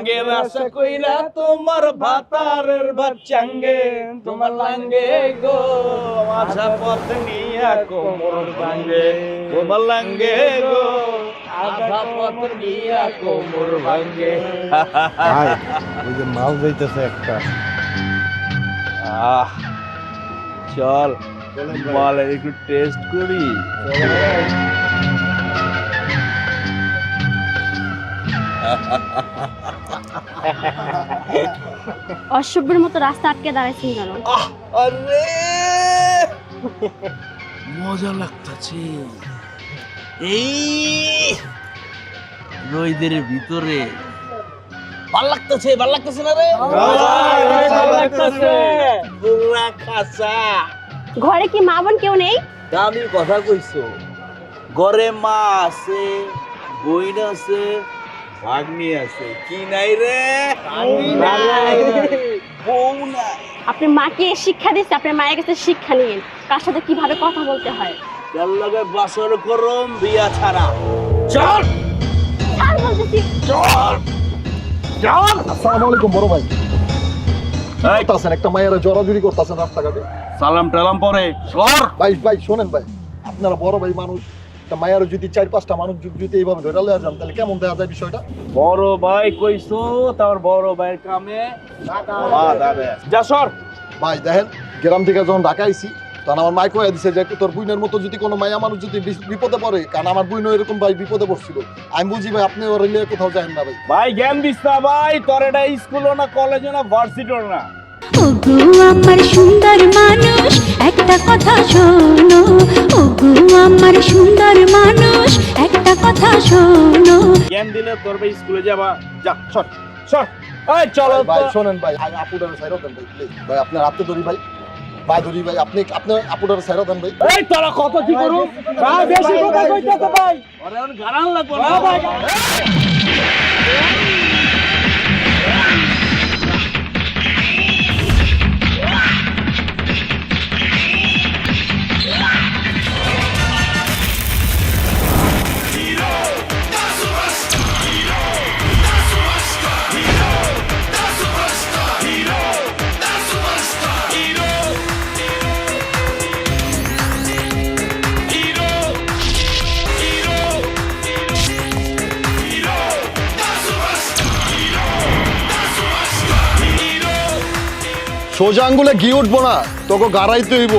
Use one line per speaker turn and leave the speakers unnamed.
আশা কইরা তোমার ভাতারের বাচ্চাঙ্গে তোমার লাঙ্গে গো আশা পথ নিয়া কোমর ভাঙ্গে তোমার লাঙ্গে গো আশা পথ নিয়া কোমর ভাঙ্গে।
ওই যে মাল যাইতেছে একটা।
চল মালের একটু টেস্ট করি।
অসভ্যের মতো রাস্তা আটকে দাঁড়াইছেন কেন?
আরে মজা লাগতেছে এই রোদের ভিতরে। ভাল লাগতেছে না রে?
ভালো লাগতেছে।
পুরা কাঁচা।
ঘরে কি মা বোন কেউ নেই?
দামি কথা কইছো। ঘরে মা আছে, বইন আছে, ভাগ্নি আছে, কি নাই রে? বউ নাই।
আপনি মাকে শিক্ষা দিচ্ছে, আপনার মায়ের কাছে শিক্ষা নিন কার সাথে কিভাবে কথা বলতে হয়।
যার লগে বাসর করম বিয়া ছাড়া। চল
আর বলতেছি
চল চল।
আসসালামু আলাইকুম বড় ভাই।
এই
করতেছেন একটা মায়ের জড়াজড়ি করতেছেন রাস্তাঘাটে।
সালাম টালাম পরে সর।
ভাই শোনেন ভাই, আপনারা বড় ভাই মানুষ, একটা মায়ের যদি 4-5টা মানুষ যদি এইভাবে ধরে লয়ে যান তাহলে কেমন দেখা যায় বিষয়টা?
বড় ভাই কইছো তার বড় ভাইয়ের কামে যা সর।
ভাই দেখেন, গ্রাম থেকে যখন ঢাকা আইছি তখন আমার মাইক হয়ে দিছে যে তোর বুইনের মতো যদি কোনো মায়া মানুষ যদি বিপদে পড়ে, কারণ আমার বুইনও এরকম ভাই বিপদে পড়ছিল, আমি বুঝি ভাই আপনি ওর নিয়ে কোথাও যান না ভাই।
ভাই জ্ঞান দিস না ভাই, তোর এটা স্কুলও না কলেজও না ভার্সিটিও না।
ওগো আমার সুন্দর মানুষ একটা কথা শোনো, ওগো আমার সুন্দর মানুষ একটা কথা শোনো।
জ্ঞান দিলে তোর ভাই স্কুলে যাবা। যা সর সর। এই চলো
ভাই শোনেন ভাই, আপুটার সাইড দেন ভাই প্লিজ। ভাই আপনার হাতে ধরি ভাই, ভাই ধরি ভাই, আপনি আপনার আপুটার সাইড দেন ভাই।
এই তোরা কত কি করু ভাই? বেশি কথা কইতেছ ভাই। আরে ওর গারাল লাগবো না ভাই।
সোজা আঙ্গুলে ঘি উঠবো না, তোকে গাড়াইতে হইব।